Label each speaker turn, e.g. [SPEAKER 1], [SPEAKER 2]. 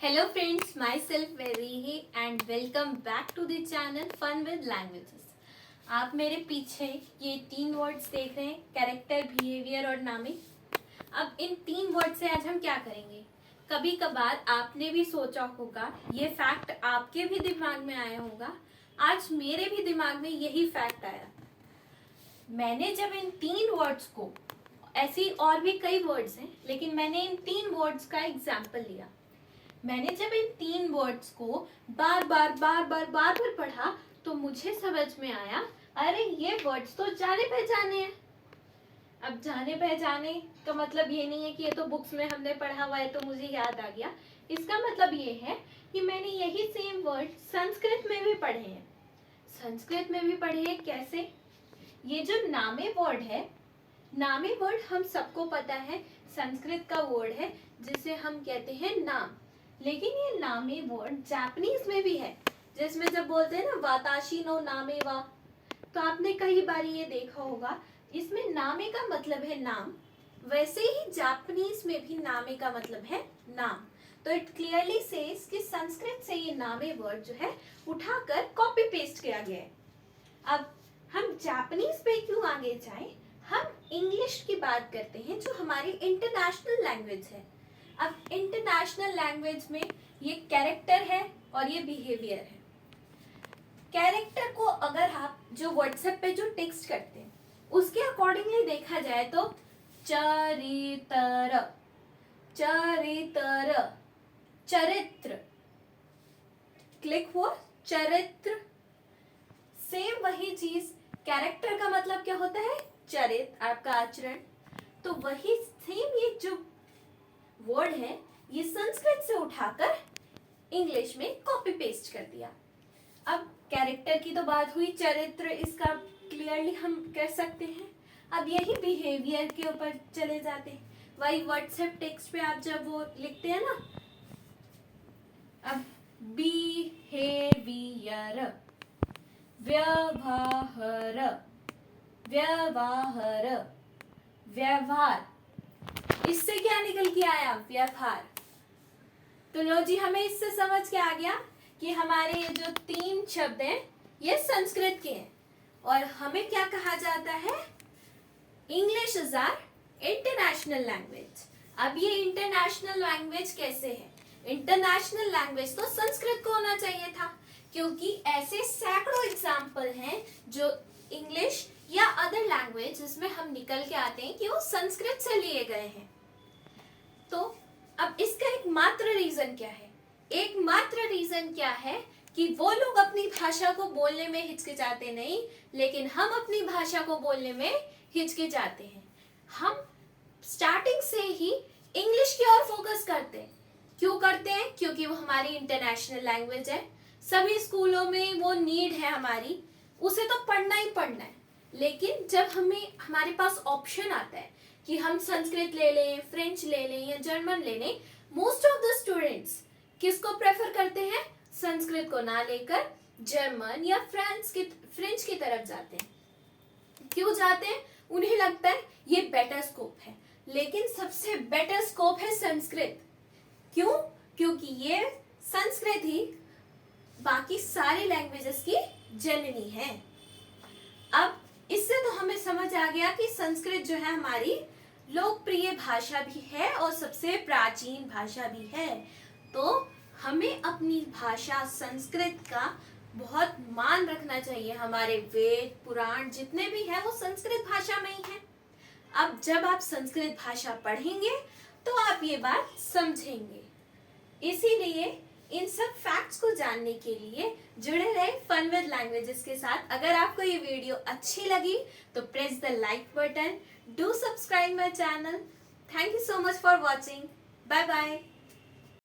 [SPEAKER 1] Hello friends, myself Verihi and welcome back to the channel Fun with Languages। आप मेरे पीछे ये 3 words देख रहे हैं, कैरेक्टर, बिहेवियर और नामिंग। अब इन 3 वर्ड से आज हम क्या करेंगे? कभी कभार आपने भी सोचा होगा, ये फैक्ट आपके भी दिमाग में आया होगा, आज मेरे भी दिमाग में यही फैक्ट आया। मैंने जब इन 3 वर्ड्स को, ऐसी और भी कई वर्ड्स हैं, लेकिन मैंने इन 3 वर्ड्स का एग्जाम्पल लिया। मैंने जब इन 3 वर्ड्स को बार बार पढ़ा तो मुझे समझ में आया, अरे ये वर्ड्स तो जाने पहचाने हैं। अब जाने पहचाने का मतलब ये नहीं है कि ये तो बुक्स में हमने पढ़ा हुआ है तो मुझे याद आ गया। इसका मतलब ये है कि मैंने यही सेम वर्ड संस्कृत में भी पढ़े हैं। संस्कृत में भी पढ़े हैं कैसे? ये जो नामे वर्ड है, नामे वर्ड हम सबको पता है संस्कृत का वर्ड है जिसे हम कहते हैं नाम। लेकिन ये नामे वर्ड जापानीज में भी है, जिसमें जब बोलते हैं ना वाताशी नो नामे वा, तो आपने कई बार ये देखा होगा, इसमें नामे का मतलब है नाम, वैसे ही जापानीज में भी नामे का मतलब है नाम। तो इट क्लियरली सेज कि संस्कृत से ये नामे वर्ड जो है उठाकर कॉपी पेस्ट किया गया है। अब हम जापानीज पे क्यों आगे जाएं, हम इंग्लिश की बात करते हैं जो हमारी इंटरनेशनल लैंग्वेज है। अब इंटरनेशनल लैंग्वेज में ये कैरेक्टर है और ये बिहेवियर है। कैरेक्टर को अगर आप जो व्हाट्सएप पे जो टेक्स्ट करते हैं उसके अकॉर्डिंगली देखा जाए तो चरित्र, चरित्र, चरित्र, क्लिक हुआ चरित्र। सेम वही चीज कैरेक्टर का मतलब क्या होता है? चरित्र, आपका आचरण। तो वही सेम ये जो वर्ड है ये संस्कृत से उठाकर इंग्लिश में कॉपी पेस्ट कर दिया। अब कैरेक्टर की तो बात हुई, चरित्र इसका क्लियरली हम कर सकते हैं। अब यही बिहेवियर के ऊपर चले जाते हैं। वही व्हाट्सएप टेक्स्ट पे आप जब वो लिखते हैं ना, अब बिहेवियर, व्यवहार, व्यवहार, व्यवहार, इससे क्या निकल के आया? व्यवहार। तो लो जी, हमें इससे समझ के आ गया कि हमारे ये जो 3 शब्द हैं ये संस्कृत के हैं और हमें क्या कहा जाता है? English is our international language. अब ये इंटरनेशनल लैंग्वेज कैसे है? इंटरनेशनल लैंग्वेज तो संस्कृत को होना चाहिए था, क्योंकि ऐसे सैकड़ों एग्जाम्पल हैं जो इंग्लिश या अदर लैंग्वेज जिसमें हम निकल के आते हैं कि वो संस्कृत से लिए गए हैं। तो अब इसका एकमात्र रीजन क्या है? एकमात्र रीजन क्या है कि वो लोग अपनी भाषा को बोलने में हिचकिचाते नहीं, लेकिन हम अपनी भाषा को बोलने में हिचकिचाते हैं। हम स्टार्टिंग से ही इंग्लिश की ओर फोकस करते हैं। क्यों करते हैं? क्योंकि वो हमारी इंटरनेशनल लैंग्वेज है, सभी स्कूलों में वो नीड है हमारी, उसे तो पढ़ना ही पढ़ना है। लेकिन जब हमारे पास ऑप्शन आता है कि हम संस्कृत ले लें, फ्रेंच ले लें या जर्मन ले लें, मोस्ट ऑफ द स्टूडेंट्स किसको प्रेफर करते हैं? संस्कृत को ना लेकर जर्मन या फ्रेंच की तरफ जाते हैं। क्यों जाते हैं? उन्हें लगता है ये बेटर स्कोप है, लेकिन सबसे बेटर स्कोप है संस्कृत। क्यों? क्योंकि ये संस्कृत ही बाकी सारी लैंग्वेजेस की जननी है। अब इससे तो हमें समझ आ गया कि संस्कृत जो है हमारी लोकप्रिय भाषा भी है और सबसे प्राचीन भाषा भी है। तो हमें अपनी भाषा संस्कृत का बहुत मान रखना चाहिए। हमारे वेद पुराण जितने भी हैं वो संस्कृत भाषा में ही हैं। अब जब आप संस्कृत भाषा पढ़ेंगे तो आप ये बात समझेंगे। इसीलिए इन सब फैक्ट्स को जानने के लिए जुड़े रहे फन विद लैंग्वेजेस के साथ। अगर आपको ये वीडियो अच्छी लगी तो press the like button, do subscribe my channel. Thank you so much for watching. Bye bye.